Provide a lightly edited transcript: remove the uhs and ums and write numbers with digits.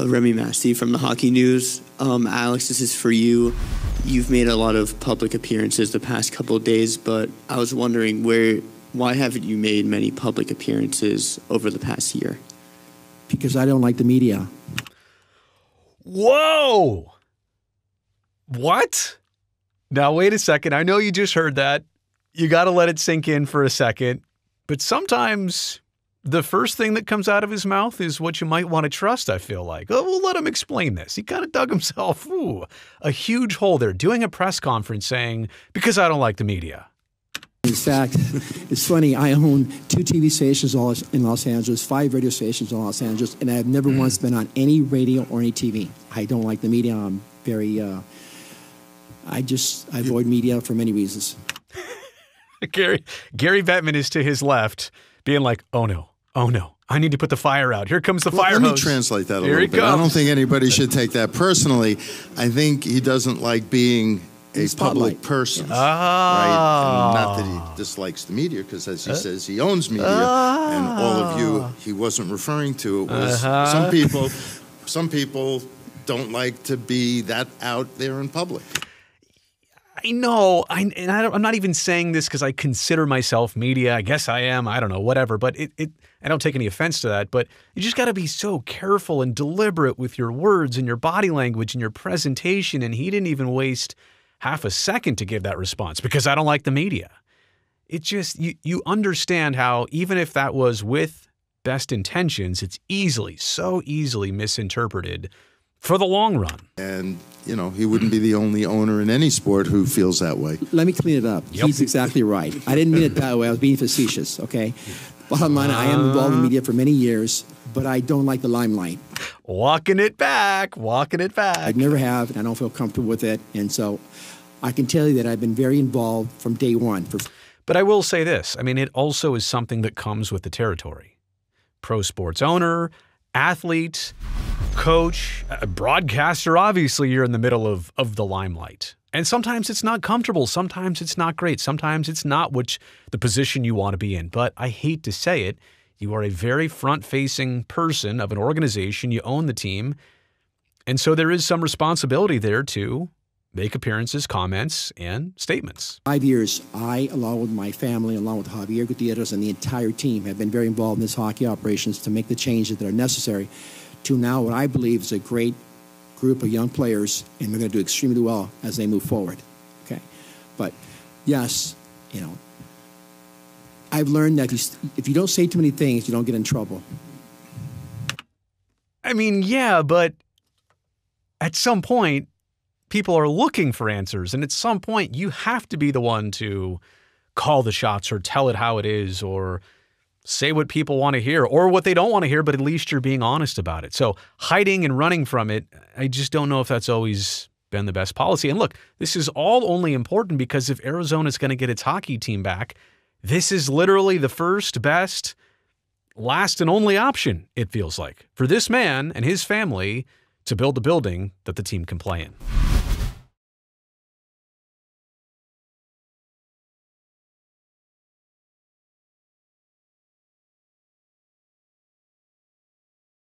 Remy Massey from the Hockey News. Alex, this is for you. You've made a lot of public appearances the past couple of days, but I was wondering why haven't you made many public appearances over the past year? Because I don't like the media. Whoa! What? Now, wait a second. I know you just heard that. You got to let it sink in for a second. But sometimes the first thing that comes out of his mouth is what you might want to trust, I feel like. Oh, we'll let him explain this. He kind of dug himself a huge hole there, doing a press conference saying, because I don't like the media. In fact, it's funny, I own 2 TV stations in Los Angeles, 5 radio stations in Los Angeles, and I've never once been on any radio or any TV. I don't like the media. I'm very, I avoid media for many reasons. Gary Bettman is to his left, being like, oh no, I need to put the fire out. Here comes the fire hose. Let me translate that a little bit. I don't think anybody should take that personally. I think he doesn't like being a public person, right? And not that he dislikes the media, because as he says, he owns media, and all of you he wasn't referring to. It was some people don't like to be that out there in public. I know, I'm not even saying this because I consider myself media. I guess I am. I don't know, whatever. But I don't take any offense to that. But you just got to be so careful and deliberate with your words and your body language and your presentation. And he didn't even waste half a second to give that response, because I don't like the media. It just, you understand how even if that was with best intentions, it's so easily misinterpreted for the long run. And, he wouldn't be the only owner in any sport who feels that way. Let me clean it up. Yep. He's exactly right. I didn't mean it that way. I was being facetious, okay? Bottom line, I am involved in media for many years, but I don't like the limelight. Walking it back. I never have, and I don't feel comfortable with it. And so I can tell you that I've been very involved from day one. But I will say this. I mean, it also is something that comes with the territory. Pro sports owner, athlete, coach, broadcaster, obviously you're in the middle of the limelight. And sometimes it's not comfortable. Sometimes it's not great. Sometimes it's not the position you want to be in. But I hate to say it, you are a very front-facing person of an organization. You own the team. And so there is some responsibility there to make appearances, comments, and statements. 5 years, I, along with my family, along with Javier Gutierrez and the entire team, have been very involved in this hockey operations to make the changes that are necessary to now what I believe is a great group of young players, and they're going to do extremely well as they move forward. Okay, but yes, I've learned that if you don't say too many things, you don't get in trouble. I mean, yeah, but at some point, people are looking for answers, and at some point, you have to be the one to call the shots or tell it how it is or say what people want to hear or what they don't want to hear, but at least you're being honest about it. So hiding and running from it, I just don't know if that's always been the best policy. And look, this is all only important because if Arizona's going to get its hockey team back, this is literally the first, best, last, and only option, it feels like, for this man and his family to build a building that the team can play in.